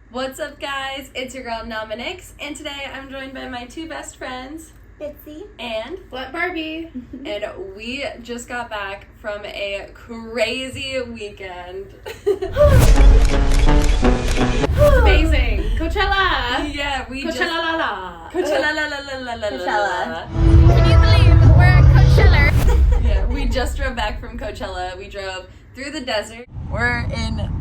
What's up, guys? It's your girl Nominix, and today I'm joined by my two best friends, Bitsy and What Barbie? And we just got back from a crazy weekend. Amazing. Coachella. Yeah, we Coachella just la la. Coachella la la la la la la. Coachella. Can you believe we're at Coachella? Yeah, we just drove back from Coachella. We drove through the desert. We're in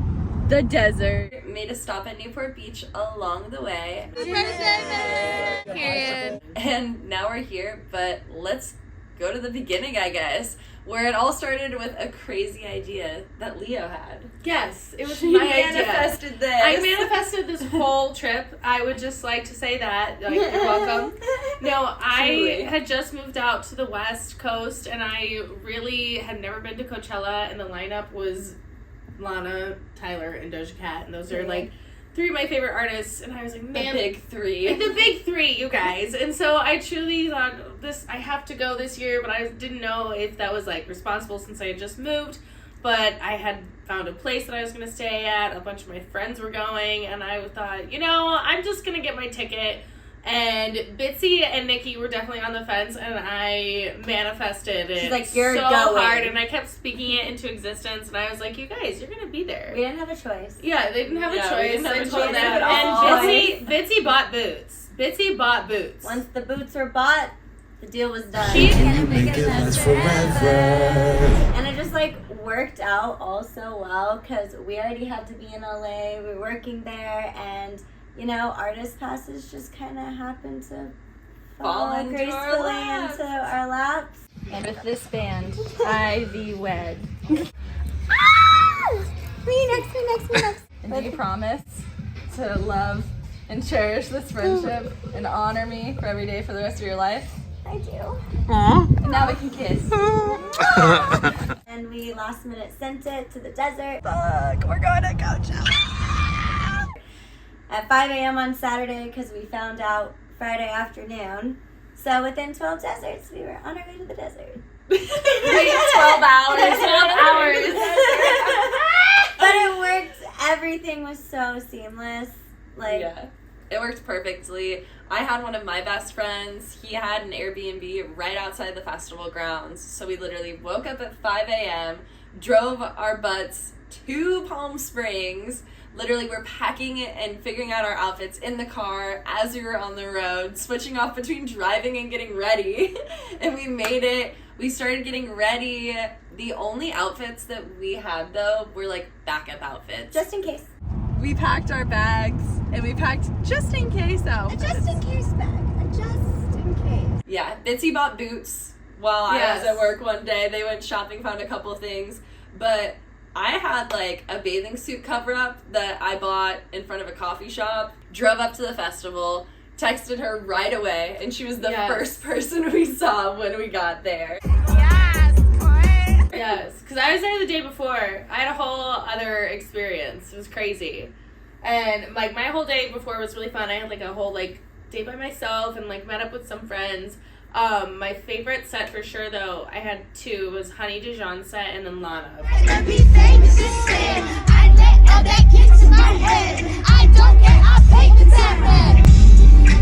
the desert. Made a stop at Newport Beach along the way. Period. And now we're here, but let's go to the beginning, I guess, where it all started with a crazy idea that Leo had. Yes, it was She my idea. manifested this. I manifested this whole trip. I would just like to say that. Like, you're welcome. No, I Truly. had just moved out to the West Coast, and I really had never been to Coachella, and the lineup was Lana, Tyler, and Doja Cat, and those are like three of my favorite artists, and I was like, man, The big three. like the big three, you guys. And so I truly thought I have to go this year, but I didn't know if that was like responsible since I had just moved. But I had found a place that I was going to stay at. A bunch of my friends were going, and I thought, I'm just going to get my ticket. And Bitsy and Nikki were definitely on the fence, and I manifested it. She's like, "You're so going." hard, and I kept speaking it into existence. And I was like, "You guys, you're gonna be there." We didn't have a choice. Yeah, they didn't have a Yeah, we choice. didn't have I a told choice them, at and all. Bitsy bought boots. Bitsy bought boots. Once the boots were bought, the deal was done. She- And Make it last forever. and it just like worked out all so well because we already had to be in LA. We were working there, and artist passes just kind of happened to Fall fall into our gracefully laps. into our laps. And with this band, I thee wed. Me next. And do you promise to love and cherish this friendship and honor me for every day for the rest of your life? I do. And now we can kiss. And we last minute sent it to the desert. Fuck, we're going to Coachella. At 5 a.m. on Saturday because we found out Friday afternoon. So within 12 deserts, we were on our way to the desert. 12 hours. 12 hours. But it worked. Everything was so seamless. Yeah, it worked perfectly. I had one of my best friends. He had an Airbnb right outside the festival grounds. So we literally woke up at 5 a.m., drove our butts to Palm Springs. Literally, we're packing it and figuring out our outfits in the car as we were on the road, switching off between driving and getting ready. And we made it. We started getting ready. The only outfits that we had, though, were like backup outfits. Just in case. We packed our bags, and we packed just in case outfits. Just in case bag. Just in case. Yeah, Bitsy bought boots while I Yes. was at work one day. They went shopping, found a couple things. But I had like a bathing suit cover up that I bought in front of a coffee shop, drove up to the festival, texted her right away, and she was the Yes. first person we saw when we got there. Yes, boy. Yes, because I was there the day before. I had a whole other experience. It was crazy. And like my whole day before was really fun. I had like a whole like day by myself and like met up with some friends. My favorite set for sure though, I had two, was Honey Dijon set and then Lana. Everything she said, I let all that get to my head. I don't care, I pay the tab.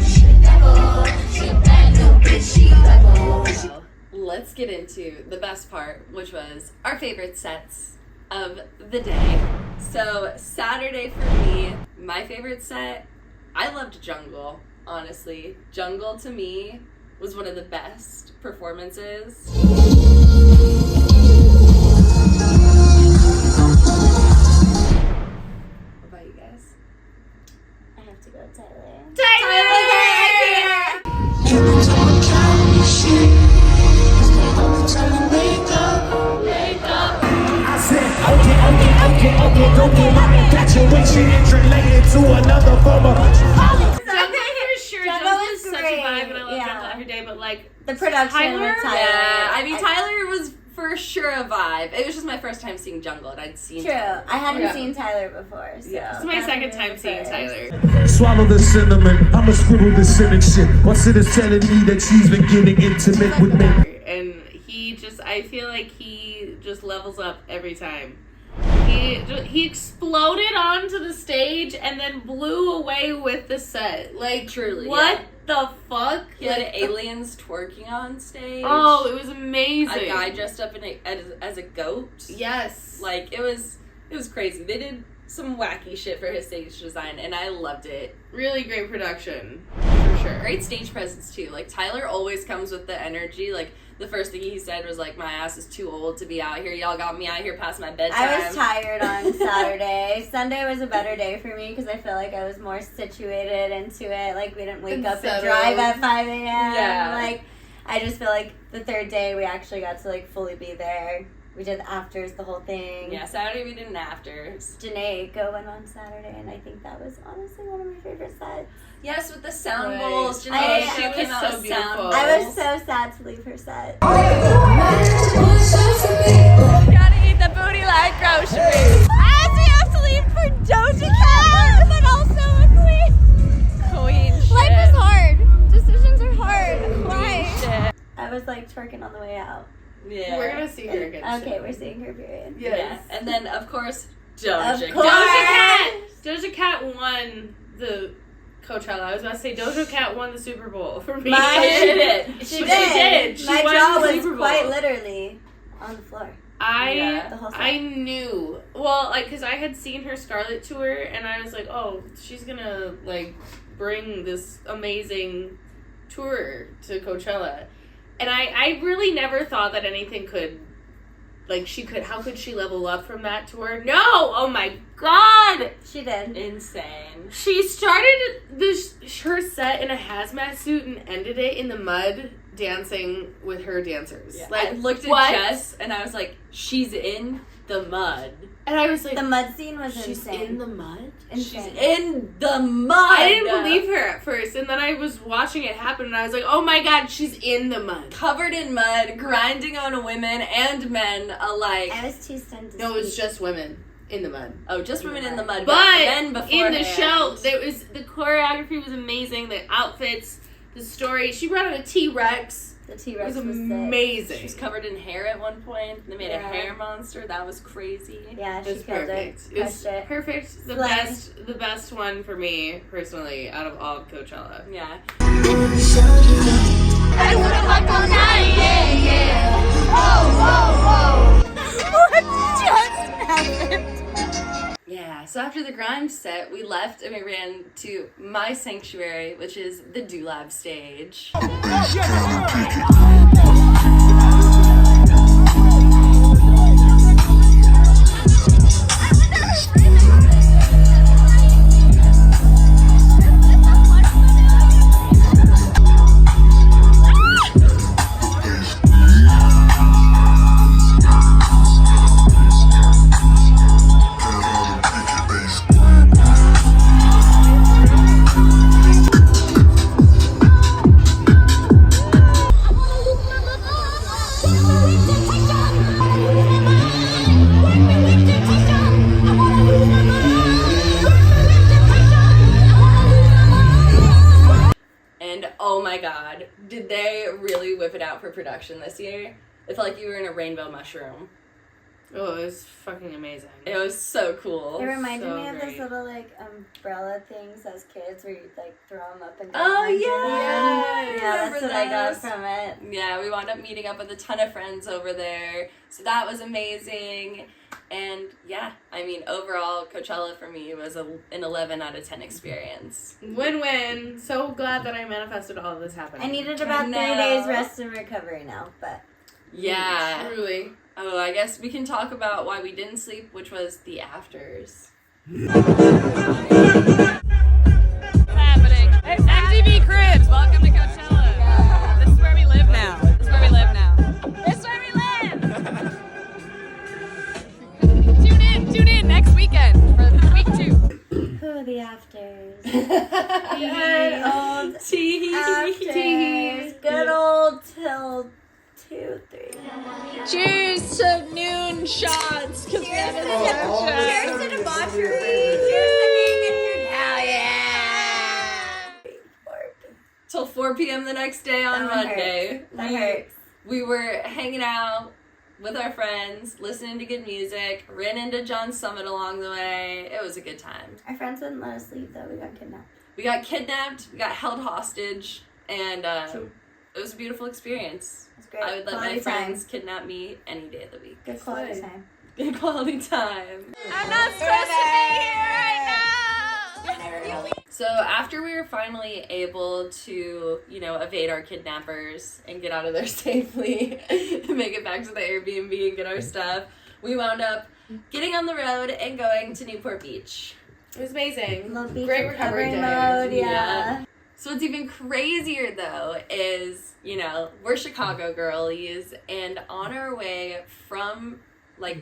She a devil, she a bad little bitch, she a rebel. Let's get into the best part, which was our favorite sets of the day. So Saturday for me, my favorite set, I loved Jungle, honestly. Jungle to me was one of the best performances. What about you guys? I have to go, Tyler. I said, okay, don't get my infatuation interrelated to another form of. Jungle for sure. Jungle Jungle is is such great. a vibe, and I love Yeah. Jungle every day. But like The production Tyler? with Tyler. Yeah, I mean, Tyler was for sure a vibe. It was just my first time seeing Jungle, and I'd seen True. Tyler. I hadn't Yeah. seen Tyler before, so. Yeah. it's my second time seeing Tyler. Tyler. Swallow the cinnamon, I'ma scribble the cynic shit. What's it is telling me that she's been getting intimate with me. And he just, I feel like he just levels up every time. He he exploded onto the stage and then blew away with the set. Like, Truly, what yeah. the fuck? He had aliens twerking on stage. Oh, it was amazing. A guy dressed up as a goat. Yes. Like, it was crazy. They did some wacky shit for his stage design, and I loved it. Really great production, for sure. Great stage presence, too. Like, Tyler always comes with the energy. Like, the first thing he said was, like, my ass is too old to be out here. Y'all got me out here past my bedtime. I was tired on Saturday. Sunday was a better day for me because I feel like I was more situated into it. Like, we didn't wake up and drive at 5 a.m. Yeah. Like, I just feel like the third day we actually got to, like, fully be there. We did the afters, the whole thing. Yeah, Saturday we did an afters. Janae went on Saturday, and I think that was honestly one of my favorite sets. Yes, with the sound Right. bowls. I- Janae, she it came was out so with beautiful. sound bowls. I was so sad to leave her set. Gotta eat the booty like groceries. As we have to leave for Doja Cat, but also a queen shit. Life is hard. Decisions are hard. Why? I was, like, twerking on the way out. Yeah. We're gonna see her again. Okay, we're seeing her, period. Yes. Yeah. And then, of course, Doja Of course. Cat. Doja Cat won the Coachella. I was about to say Doja Cat won the Super Bowl for me. My- She did. She She did. did. She My won jaw the was Super Bowl. quite literally on the floor. Yeah. The whole set. I knew. Well, like, because I had seen her Scarlet tour, and I was like, oh, she's gonna, like, bring this amazing tour to Coachella. And I really never thought that anything could, like, how could she level up from that tour? No! Oh my god! She did. Insane. She started her set in a hazmat suit and ended it in the mud, dancing with her dancers. Yeah. Like, I looked at what? Jess and I was like, she's in the mud. And I was like, The mud scene was she's insane. in the mud? Insane. She's in the mud. I didn't believe her at first, and then I was watching it happen, and I was like, oh my god, she's in the mud. Covered in mud, grinding on women and men alike. I was too stunned to No, it was speak. just women in the mud. Oh, just women in the mud. But men in beforehand. the show, the choreography was amazing, the outfits, the story. She brought out a T-Rex. The It T-Rex was was sick. amazing. She was covered in hair at one point. They made a Yeah. hair monster. That was crazy. Yeah, she It's killed perfect. it. It's Crushed it. perfect. The Slay. best one for me personally out of all Coachella. Yeah. I wanna fuck all night, yeah, yeah. Whoa, whoa, whoa. Yeah. So after the grind set, we left and we ran to my sanctuary, which is the Do Lab stage. And oh my god, did they really whip it out for production this year? It felt like you were in a rainbow mushroom. Oh, it was fucking amazing. It was so cool. It reminded So me of great. those little, like, umbrella things as kids where you, like, throw them up and down. Oh, onto yeah. them. Yeah, that's Remember what I got those? from it. Yeah, we wound up meeting up with a ton of friends over there. So that was amazing. And yeah, I mean, overall, Coachella for me was an 11 out of 10 experience. Win-win. So glad that I manifested all of this happening. I needed about 3 know. days rest and recovery now, but Yeah. Truly. Oh, I guess we can talk about why we didn't sleep, which was the afters. Happening. MTV Cribs, welcome to Coachella. This is where we live now. This is where we live now. This is where we live. Tune in next weekend for week 2. who the afters. Good old Afters. Good old till 2, 3. Cheers to noon shots. Cheers to debauchery. Cheers to being in your hell yeah. Till 4 p.m. the next day on That one Monday. hurts. That hurts. We were hanging out with our friends, listening to good music, ran into John Summit along the way. It was a good time. Our friends wouldn't let us leave though. We got kidnapped. We got kidnapped, we got held hostage, and it was a beautiful experience. It was great. I would let Quality my friends kidnap me any day of the week. Good quality time. Good quality time. I'm not supposed to be here right now. So after we were finally able to, evade our kidnappers and get out of there safely and make it back to the Airbnb and get our stuff, we wound up getting on the road and going to Newport Beach. It was amazing. Love beach Great recovery day. mode, yeah. So what's even crazier though is, we're Chicago girlies, and on our way from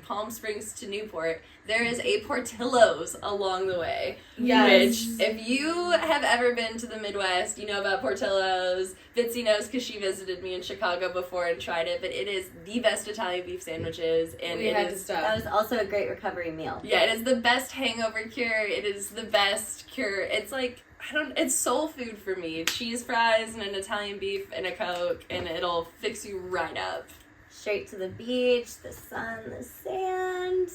Palm Springs to Newport, there is a Portillo's along the way. Yes. Which, if you have ever been to the Midwest, you know about Portillo's. Bitsy knows because she visited me in Chicago before and tried it, but it is the best Italian beef sandwiches, and We had to stop. That was also a great recovery meal. Yeah, it is the best hangover cure. It is the best cure. It's it's soul food for me. Cheese fries and an Italian beef and a Coke, and it'll fix you right up. Straight to the beach, the sun, the sand.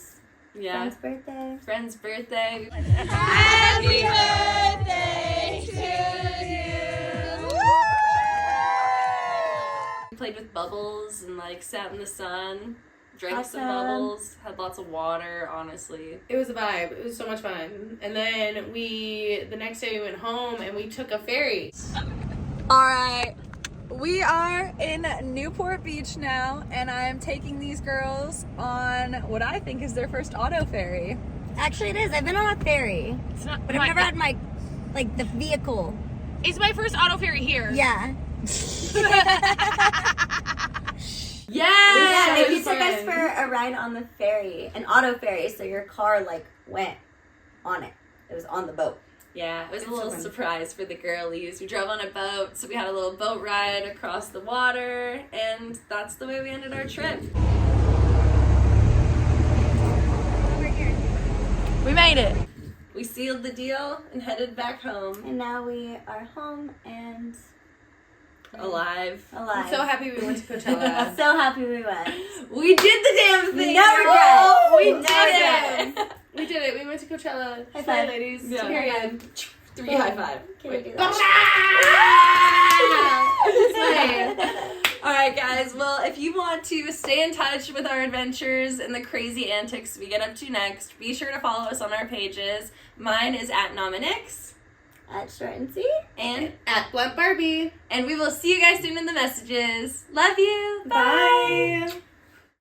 Yeah. Friend's birthday. Friend's birthday. Happy birthday to you. We played with bubbles and sat in the sun, drank some Awesome. bubbles, had lots of water, honestly. It was a vibe. It was so much fun. And then the next day we went home and we took a ferry. All right. We are in Newport Beach now, and I'm taking these girls on what I think is their first auto ferry. Actually, it is. I've been on a ferry, It's not, but I've never had my, the vehicle. It's my first auto ferry here. Yeah. Yeah! Yeah, you took us for a ride on the ferry, an auto ferry, so your car, went on it. It was on the boat. Yeah, it was a little fun. surprise for the girlies. We drove on a boat, so we had a little boat ride across the water, and that's the way we ended our trip. We made it. We sealed the deal and headed back home. And now we are home and Alive. alive. I'm so happy we went to Coachella. So happy we went. We did the damn thing! No regrets. Oh, we No did it! We did it. We went to Coachella. High Sorry, five. ladies. Yeah. Period. 3 high five. Can we Wait. do that? Alright guys, well if you want to stay in touch with our adventures and the crazy antics we get up to next, be sure to follow us on our pages. Mine is at Nominix. At Short and C. And At Blunt Barbie. we will see you guys soon in the messages. Love you. Bye.